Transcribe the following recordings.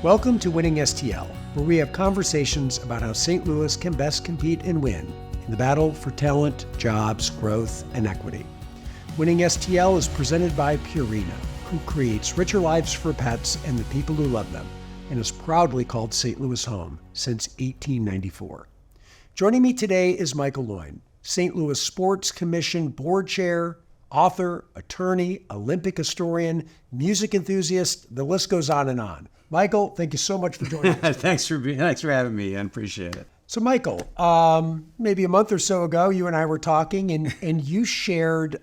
Welcome to Winning-stl, where we have conversations about how St. Louis can best compete and win in the battle for talent, jobs, growth, and equity. Winning-stl is presented by Purina, who creates richer lives for pets and the people who love them, and has proudly called St. Louis home since 1894. Joining me today is Michael Loynd, St. Louis Sports Commission Board Chair, author, attorney, Olympic historian, music enthusiast, the list goes on and on. Michael, thank you so much for joining us. Thanks for having me. I appreciate it. So Michael, maybe a month or so ago, you and I were talking and you shared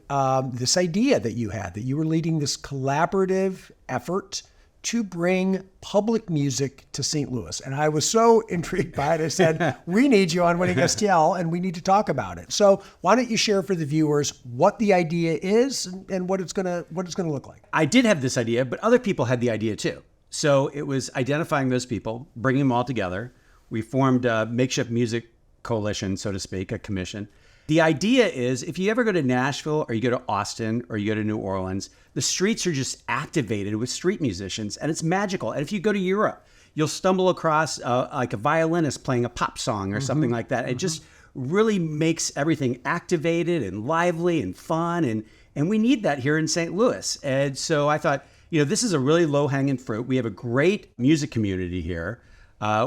this idea that you had, that you were leading this collaborative effort to bring public music to St. Louis. And I was so intrigued by it. I said, we need you on Winning-stl and we need to talk about it. So why don't you share for the viewers what the idea is and what it's gonna look like? I did have this idea, but other people had the idea too. So it was identifying those people, bringing them all together. We formed a makeshift music coalition, so to speak, a commission. The idea is if you ever go to Nashville or you go to Austin or you go to New Orleans, the streets are just activated with street musicians and it's magical. And if you go to Europe, you'll stumble across like a violinist playing a pop song or something like that. It just really makes everything activated and lively and fun. And we need that here in St. Louis. And so I thought, this is a really low-hanging fruit. We have a great music community here.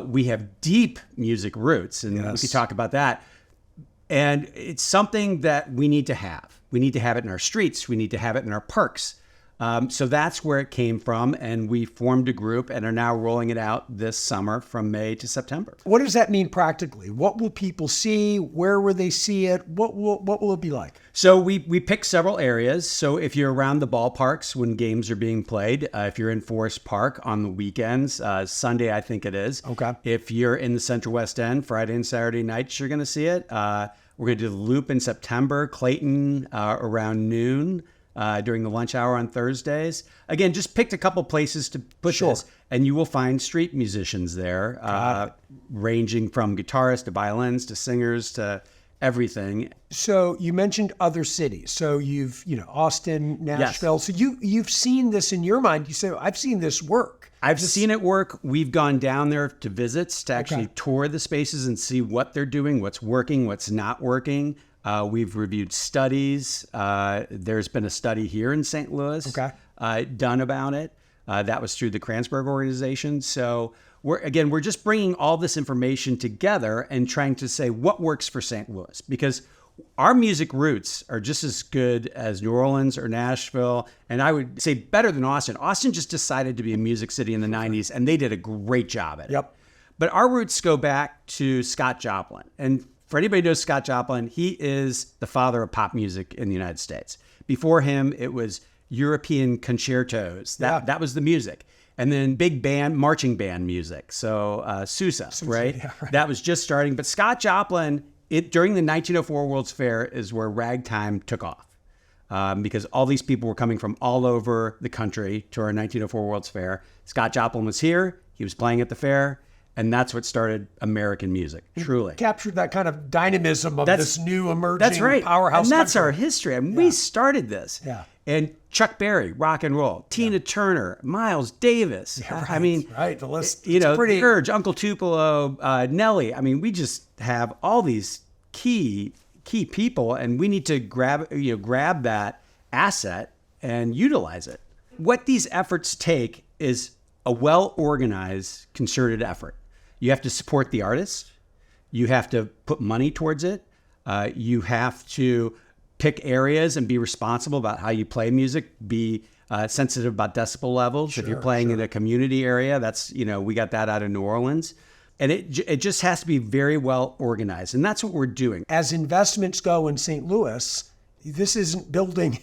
We have deep music roots, and we could talk about that. And it's something that we need to have. We need to have it in our streets. We need to have it in our parks. So that's where it came from, and we formed a group and are now rolling it out this summer from May to September. What does that mean practically? What will people see? Where will they see it? What will it be like? So we picked several areas. So if you're around the ballparks when games are being played, if you're in Forest Park on the weekends, Sunday I think it is. Okay. If you're in the Central West End, Friday and Saturday nights, you're going to see it. We're going to do the Loop in September, Clayton around noon. During the lunch hour on Thursdays. Again, just picked a couple places to put this, and you will find street musicians there, ranging from guitarists to violins to singers to everything. So you mentioned other cities. So you've, Austin, Nashville. Yes. So you've seen this in your mind. You say, I've seen this work. I've seen it work. We've gone down there to visits to actually tour the spaces and see what they're doing, what's working, what's not working. We've reviewed studies. There's been a study here in St. Louis done about it. That was through the Kranzberg organization. So we're just bringing all this information together and trying to say what works for St. Louis, because our music roots are just as good as New Orleans or Nashville. And I would say better than Austin. Austin just decided to be a music city in the 90s, and they did a great job at it. Yep. But our roots go back to Scott Joplin. And for anybody who knows Scott Joplin, he is the father of pop music in the United States. Before him, it was European concertos. That was the music. And then big band, marching band music. So Sousa, right? Yeah, right? That was just starting. But Scott Joplin, during the 1904 World's Fair is where ragtime took off. Because all these people were coming from all over the country to our 1904 World's Fair. Scott Joplin was here. He was playing at the fair. And that's what started American music, truly. Captured that kind of dynamism of this new emerging powerhouse. And that's country. our history. I mean, we started this. Yeah. And Chuck Berry, rock and roll. Tina Turner, Miles Davis. Yeah, right. I mean, the list. The Urge, Uncle Tupelo, Nelly. I mean, we just have all these key people, and we need to grab that asset and utilize it. What these efforts take is a well-organized, concerted effort. You have to support the artists. You have to put money towards it. You have to pick areas and be responsible about how you play music. Be sensitive about decibel levels. If you're playing in a community area, that's, we got that out of New Orleans. And it just has to be very well organized. And that's what we're doing. As investments go in St. Louis, this isn't building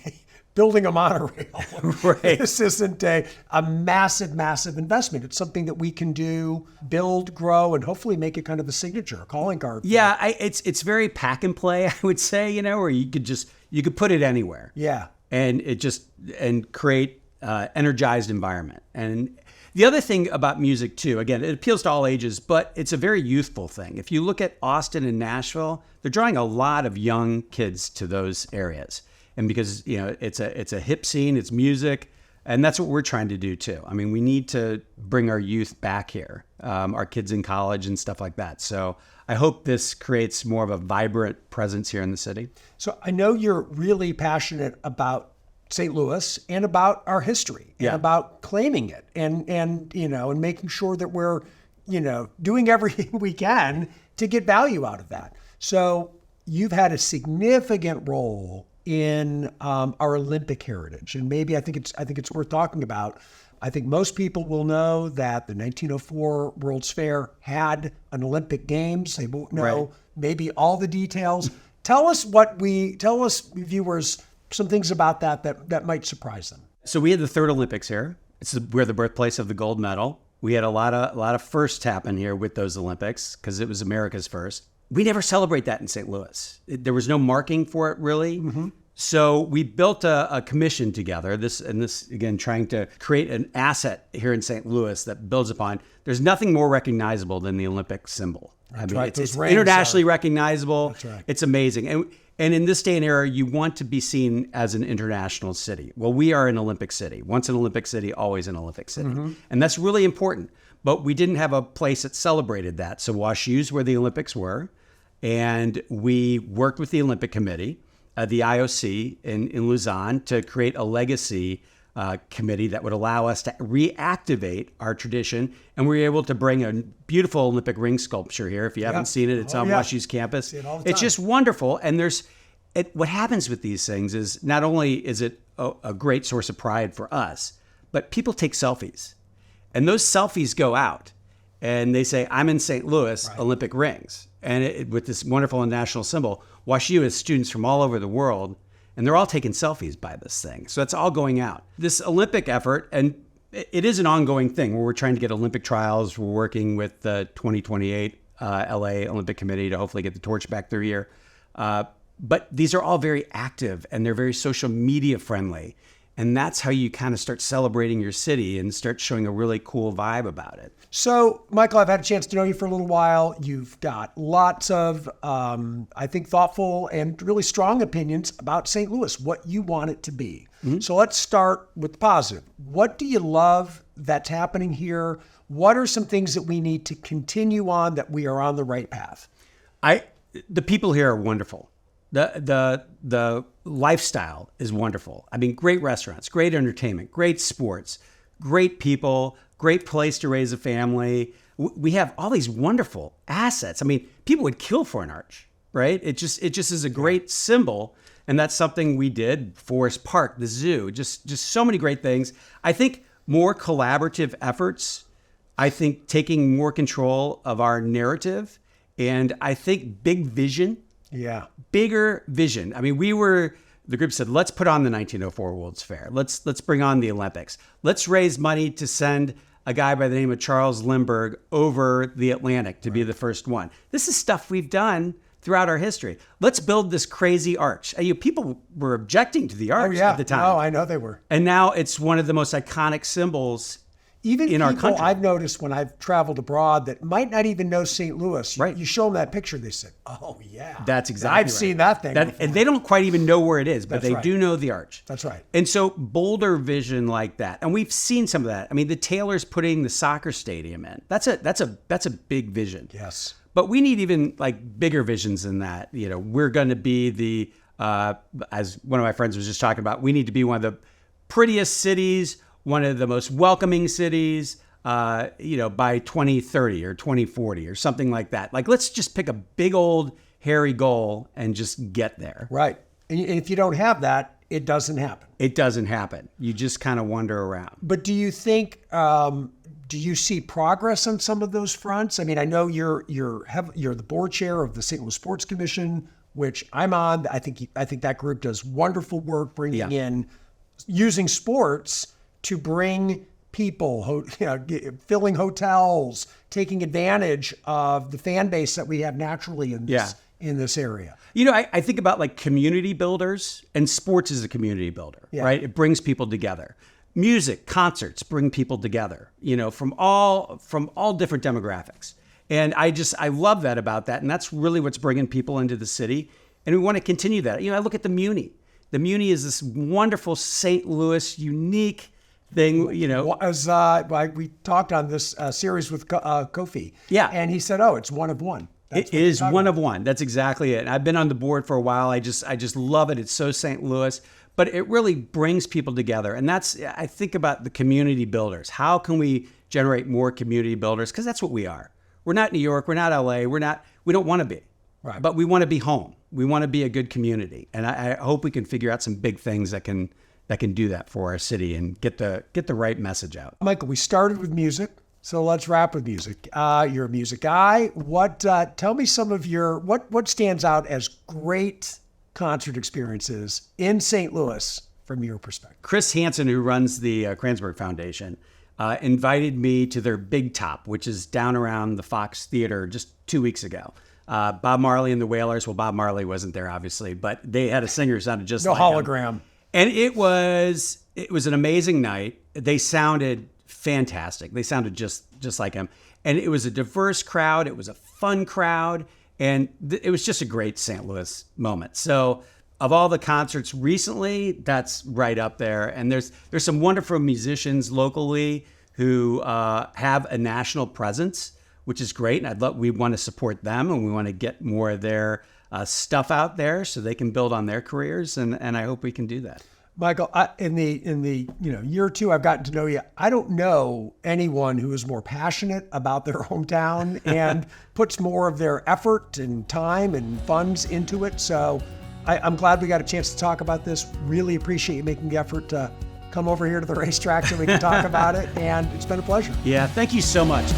a monorail. Right. This isn't a massive investment. It's something that we can do, build, grow, and hopefully make it kind of a signature, a calling card. Yeah, it's very pack and play, I would say, where you could put it anywhere. Yeah. And create energized environment. And the other thing about music too, again, it appeals to all ages, but it's a very youthful thing. If you look at Austin and Nashville, they're drawing a lot of young kids to those areas. And because, it's a hip scene, it's music, And that's what we're trying to do too. I mean, we need to bring our youth back here, our kids in college and stuff like that. So I hope this creates more of a vibrant presence here in the city. So I know you're really passionate about St. Louis and about our history and about claiming it and making sure that we're, doing everything we can to get value out of that. So you've had a significant role in our Olympic heritage, and maybe I think it's worth talking about. I think most people will know that the 1904 World's Fair had an Olympic Games. They won't know maybe all the details. Tell us viewers some things about that might surprise them. So we had the third Olympics here. We're the birthplace of the gold medal. We had a lot of firsts happen here with those Olympics because it was America's first. We never celebrate that in St. Louis. There was no marking for it, really. Mm-hmm. So we built a commission together, this again, trying to create an asset here in St. Louis that builds upon. There's nothing more recognizable than the Olympic symbol. That's it's internationally recognizable. That's right. It's amazing. And in this day and era, you want to be seen as an international city. Well, we are an Olympic city. Once an Olympic city, always an Olympic city. Mm-hmm. And that's really important. But we didn't have a place that celebrated that. So WashU's where the Olympics were. And we worked with the Olympic Committee, the IOC in Lausanne, to create a legacy committee that would allow us to reactivate our tradition. And we were able to bring a beautiful Olympic ring sculpture here. If you haven't seen it, it's on WashU's campus. It's just wonderful. And what happens with these things is not only is it a great source of pride for us, but people take selfies. And those selfies go out and they say, I'm in St. Louis, Olympic rings. And with this wonderful national symbol, WashU has students from all over the world, and they're all taking selfies by this thing. So it's all going out. This Olympic effort, and it is an ongoing thing where we're trying to get Olympic trials. We're working with the 2028 LA Olympic Committee to hopefully get the torch back through here. But these are all very active, and they're very social media friendly. And that's how you kind of start celebrating your city and start showing a really cool vibe about it. So, Michael, I've had a chance to know you for a little while. You've got lots of, I think, thoughtful and really strong opinions about St. Louis, what you want it to be. Mm-hmm. So let's start with the positive. What do you love that's happening here? What are some things that we need to continue on that we are on the right path? The people here are wonderful. The lifestyle is wonderful. I mean, great restaurants, great entertainment, great sports, great people, great place to raise a family. We have all these wonderful assets. I mean, people would kill for an arch, right? It just is a great symbol. And that's something we did. Forest Park, the zoo, just so many great things. I think more collaborative efforts, I think taking more control of our narrative, and I think big vision. Yeah. Bigger vision. I mean, the group said, let's put on the 1904 World's Fair. Let's bring on the Olympics. Let's raise money to send a guy by the name of Charles Lindbergh over the Atlantic to be the first one. This is stuff we've done throughout our history. Let's build this crazy arch. People were objecting to the arch at the time. Oh, I know they were. And now it's one of the most iconic symbols even in people our country. I've noticed when I've traveled abroad that might not even know St. Louis. Right. You show them that picture, they said, oh, yeah. That's exactly I've seen that thing before. And they don't quite even know where it is, but That's they right. do know the arch. That's right. And so bolder vision like that. And we've seen some of that. I mean, the Taylor's putting the soccer stadium in. That's a big vision. Yes. But we need even like bigger visions than that. We're going to be the, as one of my friends was just talking about, we need to be one of the prettiest cities, one of the most welcoming cities, by 2030 or 2040 or something like that. Like, let's just pick a big old hairy goal and just get there. Right. And if you don't have that, it doesn't happen. It doesn't happen. You just kind of wander around. But do you think, do you see progress on some of those fronts? I mean, I know you're the board chair of the St. Louis Sports Commission, which I'm on. I think that group does wonderful work bringing in, using sports to bring people, filling hotels, taking advantage of the fan base that we have naturally in this area. I think about like community builders, and sports is a community builder, right? It brings people together. Music, concerts bring people together, from all different demographics. And I love that about that. And that's really what's bringing people into the city. And we want to continue that. I look at the Muni. The Muni is this wonderful St. Louis, unique thing, you know. As we talked on this series with Kofi. Yeah. And he said, oh, it's one of one. It is one of one. That's exactly it. And I've been on the board for a while. I just love it. It's so St. Louis, but it really brings people together. And I think about the community builders. How can we generate more community builders? Because that's what we are. We're not New York. We're not LA. We don't want to be. Right. But we want to be home. We want to be a good community. And I hope we can figure out some big things that can do that for our city and get the right message out. Michael, we started with music. So let's wrap with music. You're a music guy. Tell me some of what stands out as great concert experiences in St. Louis from your perspective. Chris Hansen, who runs the Kranzberg Foundation, invited me to their Big Top, which is down around the Fox Theater, just 2 weeks ago. Bob Marley and the Wailers. Well, Bob Marley wasn't there, obviously, but they had a singer who sounded just like hologram. him. And it was an amazing night. They sounded fantastic. They sounded just like him. And it was a diverse crowd. It was a fun crowd. And it was just a great St. Louis moment. So of all the concerts recently, that's right up there. And there's some wonderful musicians locally who have a national presence, which is great. And we want to support them, and we want to get more of their stuff out there so they can build on their careers. And I hope we can do that. Michael, in the year or two I've gotten to know you, I don't know anyone who is more passionate about their hometown and puts more of their effort and time and funds into it. So I'm glad we got a chance to talk about this. Really appreciate you making the effort to come over here to the racetrack so we can talk about it. And it's been a pleasure. Yeah, thank you so much.